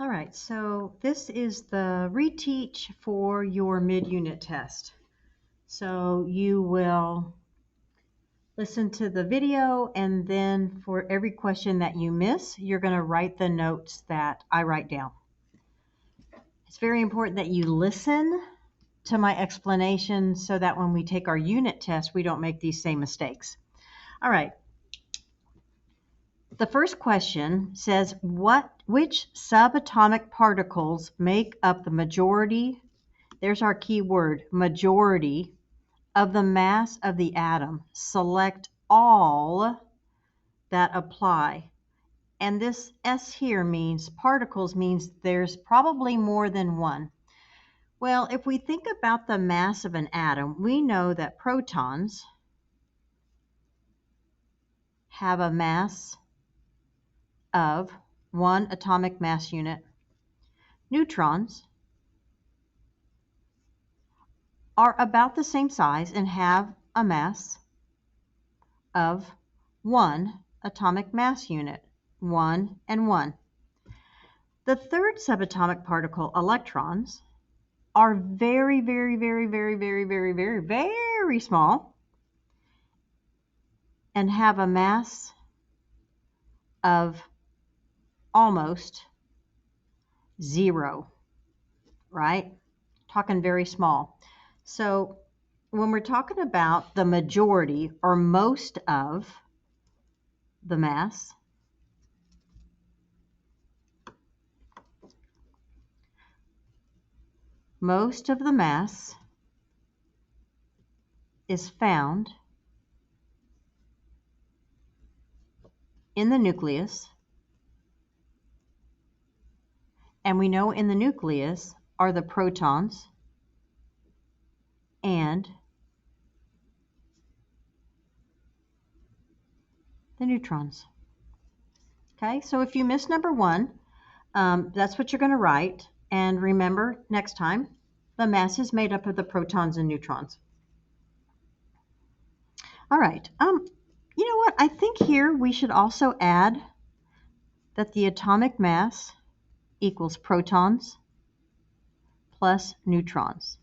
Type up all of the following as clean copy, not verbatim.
All right, so this is the reteach for your mid-unit test. So you will listen to the video, and then for every question that you miss, you're going to write the notes that I write down. It's very important that you listen to my explanation so that when we take our unit test, we don't make these same mistakes. All right. The first question says, which subatomic particles make up the majority, there's our key word, majority, of the mass of the atom? Select all that apply. And this S here means particles, means there's probably more than one. Well, if we think about the mass of an atom, we know that protons have a mass of 1 atomic mass unit. Neutrons are about the same size and have a mass of 1 atomic mass unit, 1 and 1. The third subatomic particle, electrons, are very, very, very, very, very, very, very, very small and have a mass of almost 0, right? Talking very small. So when we're talking about the majority or most of the mass, most of the mass is found in the nucleus, and we know in the nucleus are the protons and the neutrons. Okay, so if you miss number 1, that's what you're going to write. And remember, next time, the mass is made up of the protons and neutrons. All right, you know what? I think here we should also add that the atomic mass equals protons plus neutrons.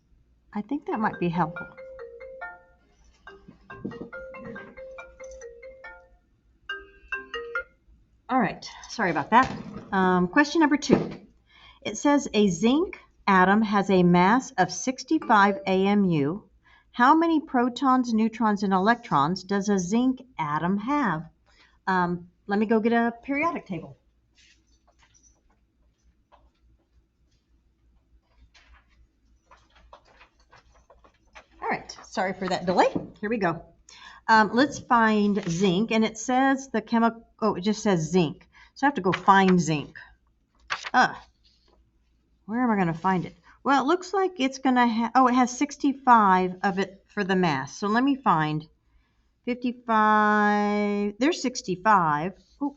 I think that might be helpful. All right, sorry about that. Question number 2. It says a zinc atom has a mass of 65 AMU. How many protons, neutrons, and electrons does a zinc atom have? Let me go get a periodic table. All right, sorry for that delay. Here we go. Let's find zinc, and it says the chemical, it just says zinc. So I have to go find zinc. Where am I going to find it? Well, it looks like it's going to have, it has 65 of it for the mass. So let me find 55, there's 65. Oh,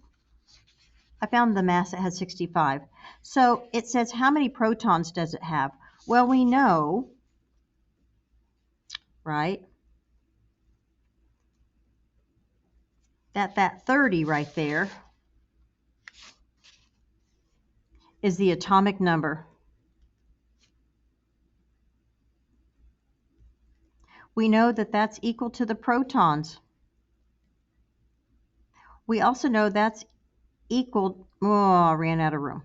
I found the mass that has 65. So it says how many protons does it have? Well, we know, right, that 30 right there is the atomic number. We know that that's equal to the protons. We also know that's equal, I ran out of room.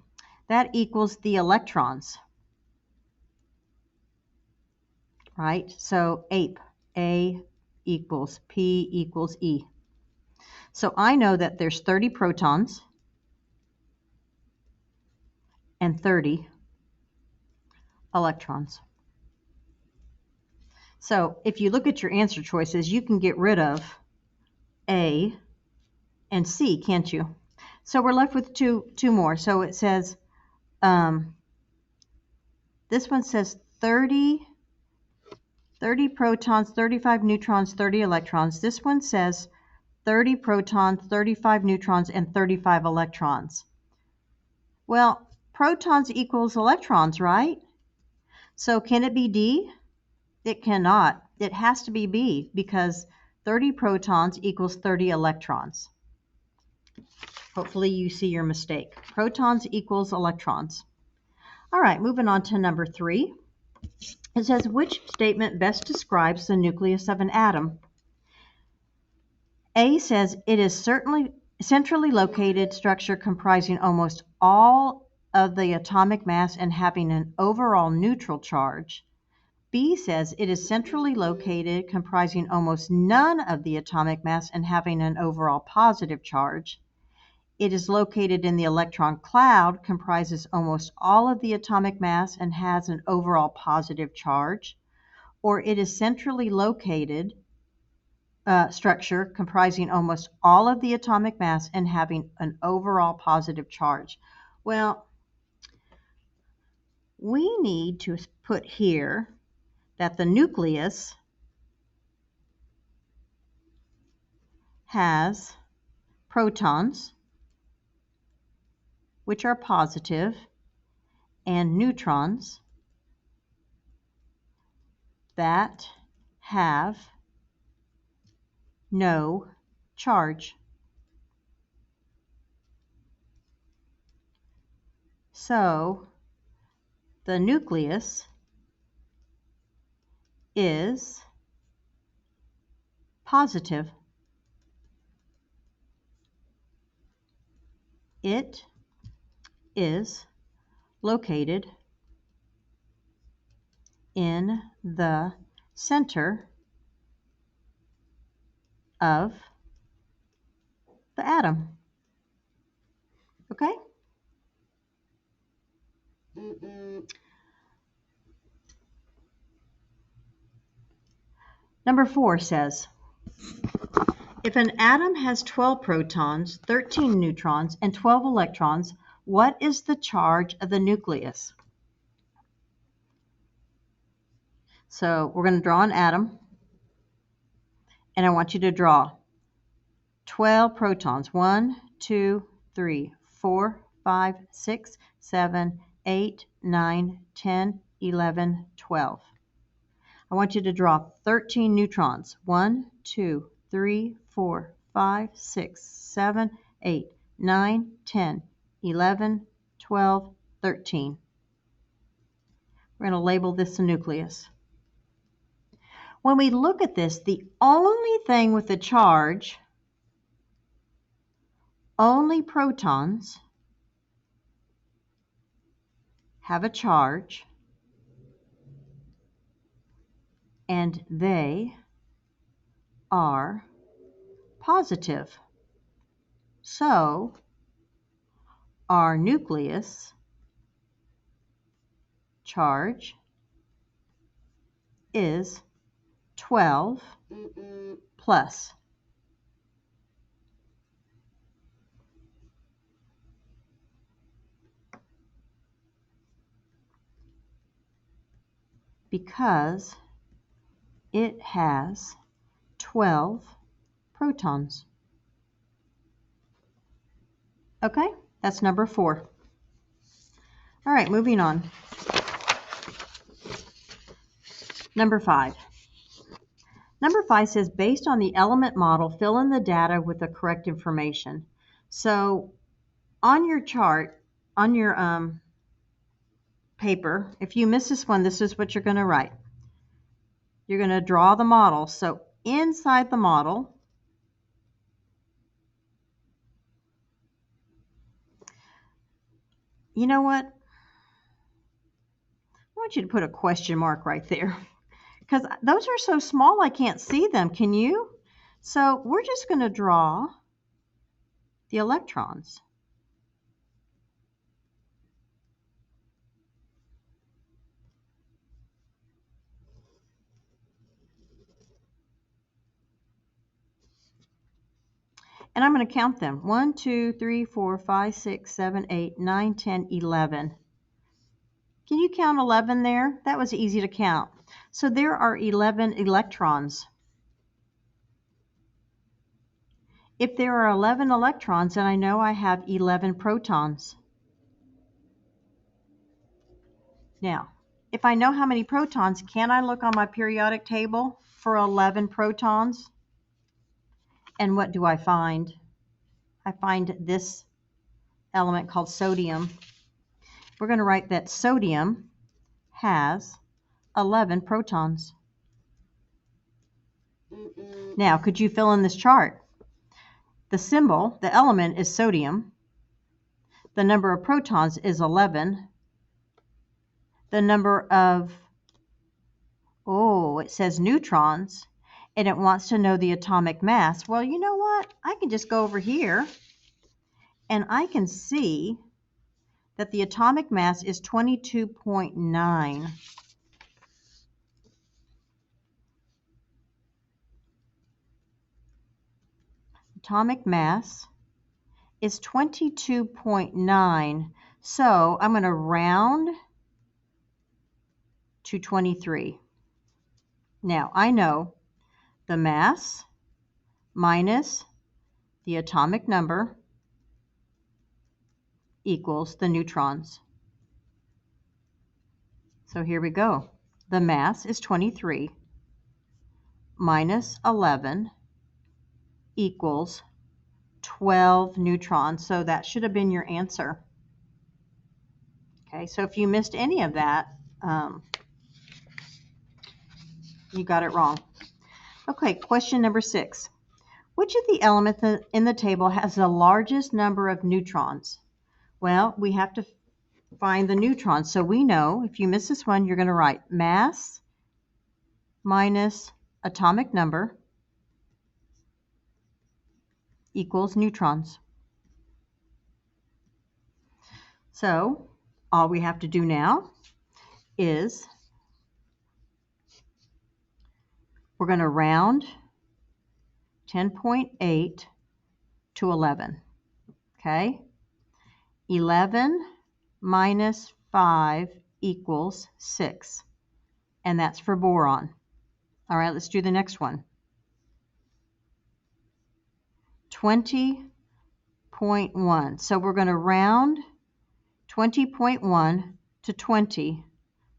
That equals the electrons, right? So APE, A equals P equals E. So I know that there's 30 protons and 30 electrons. So if you look at your answer choices, you can get rid of A and C, can't you? So we're left with two more. So it says, this one says 30 protons, 35 neutrons, 30 electrons. This one says 30 protons, 35 neutrons, and 35 electrons. Well, protons equals electrons, right? So can it be D? It cannot. It has to be B, because 30 protons equals 30 electrons. Hopefully you see your mistake. Protons equals electrons. All right, moving on to number 3. It says, which statement best describes the nucleus of an atom? A says it is certainly centrally located structure comprising almost all of the atomic mass and having an overall neutral charge. B says it is centrally located comprising almost none of the atomic mass and having an overall positive charge. It is located in the electron cloud, comprises almost all of the atomic mass and has an overall positive charge. Or it is centrally located structure comprising almost all of the atomic mass and having an overall positive charge. Well, we need to put here that the nucleus has protons, which are positive, and neutrons that have no charge. So the nucleus is positive. It is located in the center of the atom. Okay? Number 4 says, if an atom has 12 protons, 13 neutrons, and 12 electrons, what is the charge of the nucleus? So we're going to draw an atom, and I want you to draw 12 protons. 1, 2, 3, 4, 5, 6, 7, 8, 9, 10, 11, 12. I want you to draw 13 neutrons. 1, 2, 3, 4, 5, 6, 7, 8, 9, 10, 11, 12, 13. We're going to label this the nucleus. When we look at this, the only thing with a charge, only protons have a charge, and they are positive. So our nucleus charge is 12 plus. Because it has 12 protons. Okay, that's number 4. All right, moving on. Number 5. Number 5 says, based on the element model, fill in the data with the correct information. So on your chart, on your paper, if you miss this one, this is what you're going to write. You're going to draw the model. So inside the model, you know what? I want you to put a question mark right there, because those are so small I can't see them. Can you? So we're just going to draw the electrons. And I'm going to count them. 1, 2, 3, 4, 5, 6, 7, 8, 9, 10, 11. Can you count 11 there? That was easy to count. So there are 11 electrons. If there are 11 electrons, then I know I have 11 protons. Now, if I know how many protons, can I look on my periodic table for 11 protons? And what do I find? I find this element called sodium. We're going to write that sodium has 11 protons. Now, could you fill in this chart? The symbol, the element is sodium. The number of protons is 11. The number of, it says neutrons, and it wants to know the atomic mass. Well, you know what? I can just go over here, and I can see that the atomic mass is 22.9. Atomic mass is 22.9. So I'm going to round to 23. Now I know the mass minus the atomic number equals the neutrons. So here we go. The mass is 23 minus 11 equals 12 neutrons. So that should have been your answer. Okay, so if you missed any of that, you got it wrong. Okay, question number 6. Which of the elements in the table has the largest number of neutrons? Well, we have to find the neutrons. So we know, if you miss this one, you're going to write mass minus atomic number equals neutrons. So all we have to do now is we're going to round 10.8 to 11. Okay? 11 minus 5 equals 6. And that's for boron. All right, let's do the next one. 20.1. So we're going to round 20.1 to 20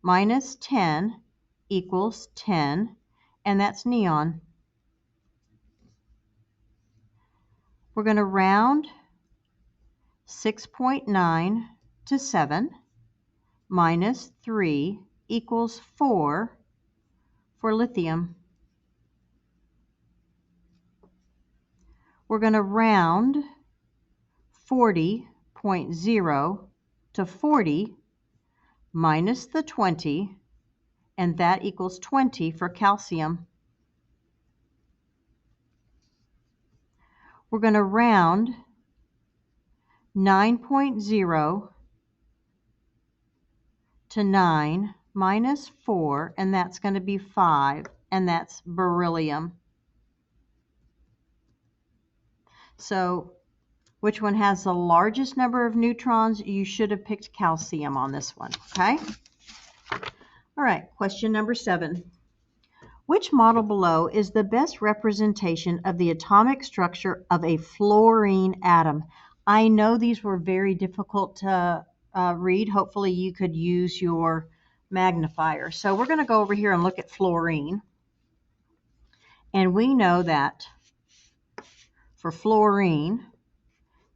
minus 10 equals 10, and that's neon. We're going to round 6.9 to 7 minus 3 equals 4 for lithium. We're going to round 40.0 to 40 minus the 20, and that equals 20 for calcium. We're going to round 9.0 to 9 minus 4, and that's going to be 5, and that's beryllium. So which one has the largest number of neutrons? You should have picked calcium on this one, okay? All right, question number 7. Which model below is the best representation of the atomic structure of a fluorine atom? I know these were very difficult to read. Hopefully you could use your magnifier. So we're going to go over here and look at fluorine. And we know that for fluorine,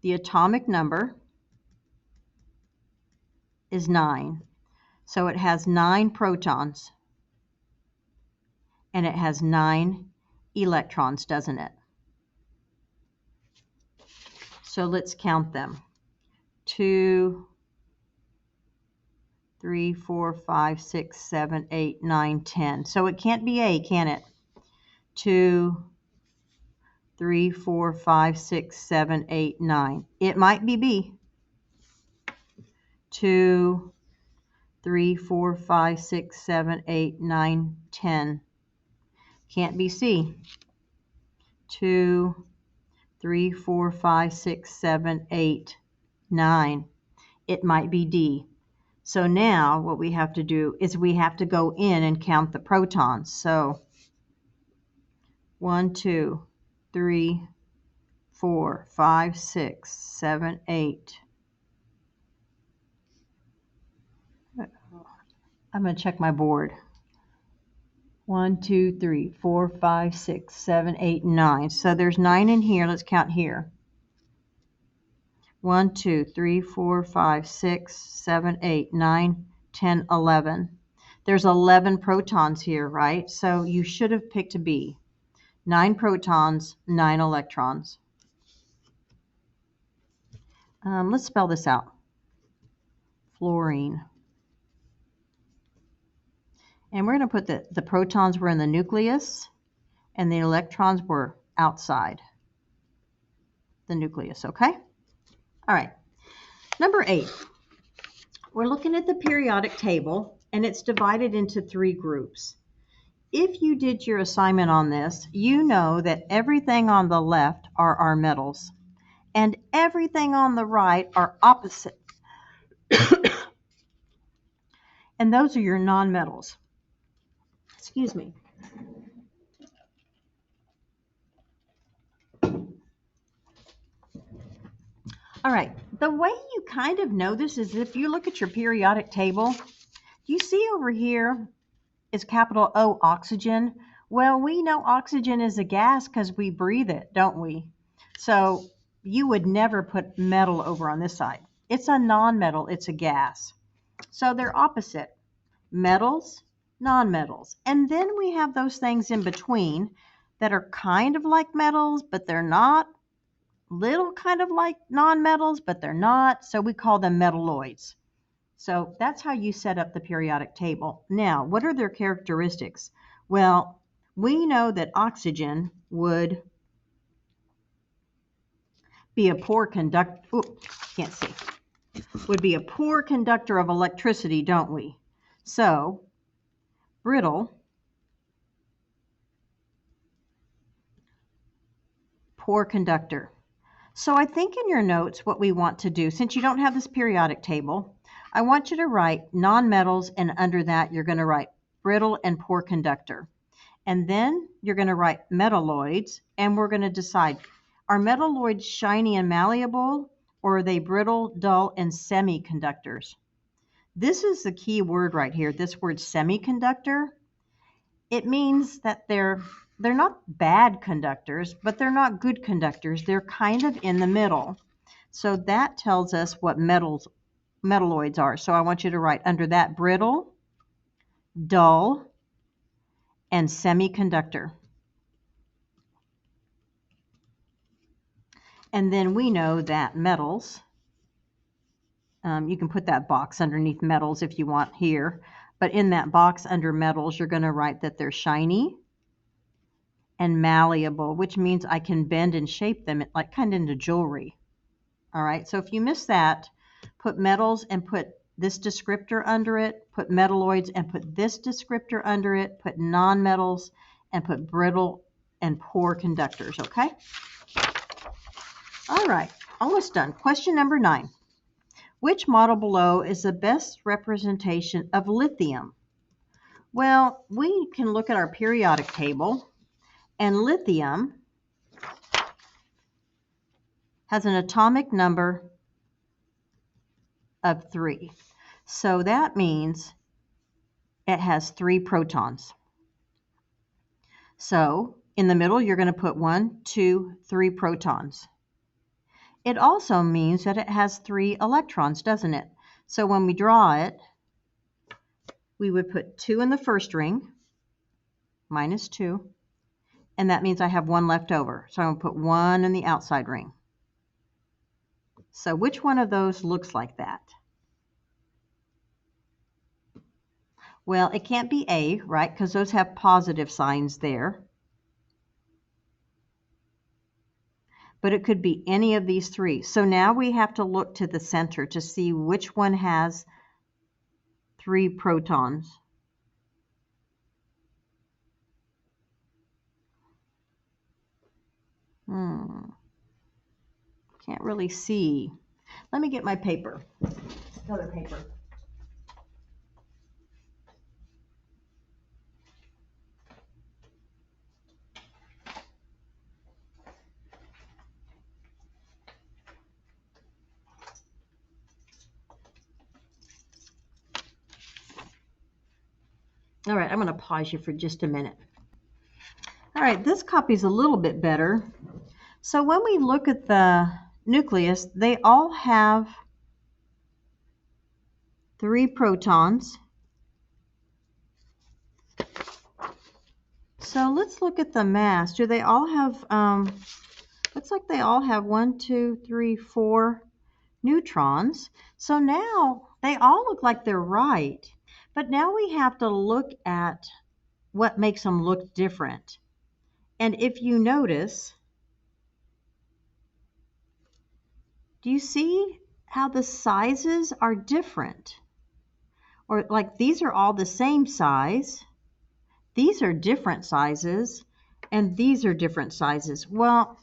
the atomic number is 9. So it has 9 protons. And it has 9 electrons, doesn't it? So let's count them. 2, 3, 4, 5, 6, 7, 8, 9, 10. So it can't be A, can it? 2, 3, 4, 5, 6, 7, 8, 9. It might be B. 2, 3, 4, 5, 6, 7, 8, 9, 10. Can't be C. 2, 3, 4, 5, 6, 7, 8, 9. It might be D. So now what we have to do is we have to go in and count the protons. So 1, 2, 3, 4, 5, 6, 7, 8. I'm going to check my board. 1, 2, 3, 4, 5, 6, 7, 8, 9. So there's 9 in here. Let's count here. 1, 2, 3, 4, 5, 6, 7, 8, 9, 10, 11. There's 11 protons here, right? So you should have picked a B. 9 protons, 9 electrons. Let's spell this out. Fluorine. And we're going to put the protons were in the nucleus and the electrons were outside the nucleus, okay? All right. Number 8. We're looking at the periodic table, and it's divided into 3 groups. If you did your assignment on this, you know that everything on the left are our metals, and everything on the right are opposite. And those are your nonmetals. Excuse me. All right, the way you kind of know this is if you look at your periodic table, you see over here is capital O, oxygen. Well, we know oxygen is a gas because we breathe it, don't we? So you would never put metal over on this side. It's a nonmetal, it's a gas. So they're opposite. Metals, nonmetals. And then we have those things in between that are kind of like metals, but they're not. Little kind of like nonmetals, but they're not. So we call them metalloids. So that's how you set up the periodic table. Now, what are their characteristics? Well, we know that oxygen would be a poor conductor. Ooh, can't see. Would be a poor conductor of electricity, don't we? So, brittle, poor conductor. So I think in your notes what we want to do, since you don't have this periodic table, I want you to write nonmetals, and under that you're going to write brittle and poor conductor. And then you're going to write metalloids, and we're going to decide, are metalloids shiny and malleable, or are they brittle, dull, and semiconductors? This is the key word right here, this word semiconductor. It means that they're not bad conductors, but they're not good conductors. They're kind of in the middle. So that tells us what metalloids are. So I want you to write under that brittle, dull, and semiconductor. And then we know that metals, you can put that box underneath metals if you want here, but in that box under metals, you're going to write that they're shiny and malleable, which means I can bend and shape them like kind of into jewelry. All right, so if you miss that, put metals and put this descriptor under it, put metalloids and put this descriptor under it, put nonmetals and put brittle and poor conductors, okay? All right, almost done. Question number 9. Which model below is the best representation of lithium? Well, we can look at our periodic table, and lithium has an atomic number of 3. So that means it has 3 protons. So in the middle, you're going to put 1, 2, 3 protons. It also means that it has 3 electrons, doesn't it? So when we draw it, we would put 2 in the first ring, minus 2, and that means I have 1 left over. So I'm going to put 1 in the outside ring. So which one of those looks like that? Well, it can't be A, right? Because those have positive signs there. But it could be any of these 3. So now we have to look to the center to see which one has 3 protons. Can't really see. Let me get my paper. Another paper. All right, I'm going to pause you for just a minute. All right, this copy is a little bit better. So when we look at the nucleus, they all have 3 protons. So let's look at the mass. Do they all have, looks like they all have 1, 2, 3, 4 neutrons. So now they all look like they're right. But now we have to look at what makes them look different. And if you notice, do you see how the sizes are different? Or like these are all the same size. These are different sizes. And these are different sizes. Well,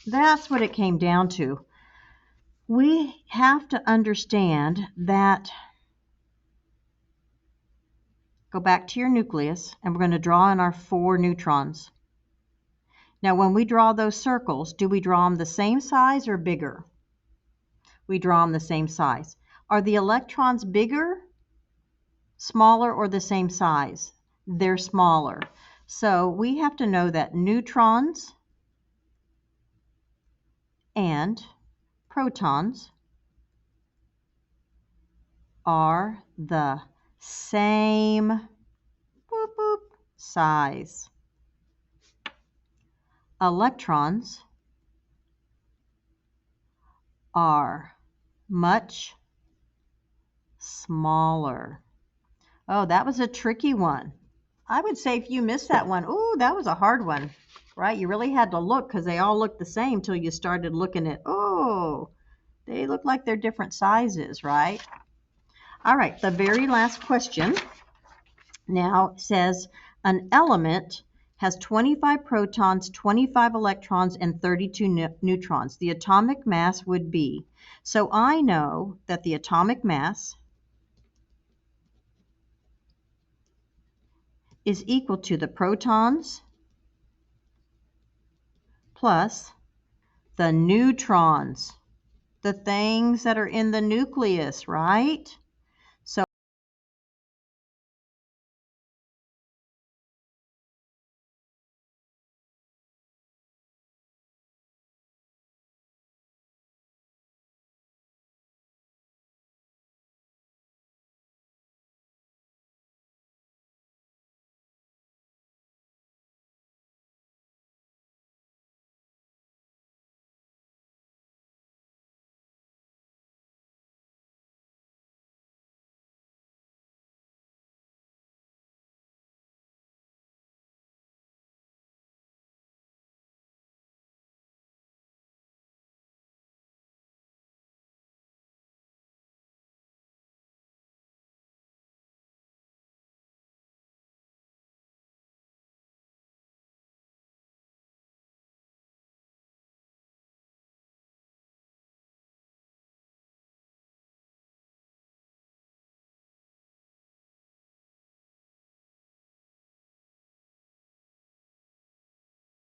that's what it came down to. We have to understand that, go back to your nucleus, and we're going to draw in our 4 neutrons. Now, when we draw those circles, do we draw them the same size or bigger? We draw them the same size. Are the electrons bigger, smaller, or the same size? They're smaller. So we have to know that neutrons and protons are the same boop, boop, size. Electrons are much smaller. Oh, that was a tricky one. I would say if you missed that one, oh, that was a hard one, right? You really had to look because they all look the same till you started looking at, oh, they look like they're different sizes, right? All right, the very last question now says an element has 25 protons, 25 electrons, and 32 neutrons. The atomic mass would be. So I know that the atomic mass is equal to the protons plus the neutrons, the things that are in the nucleus, right?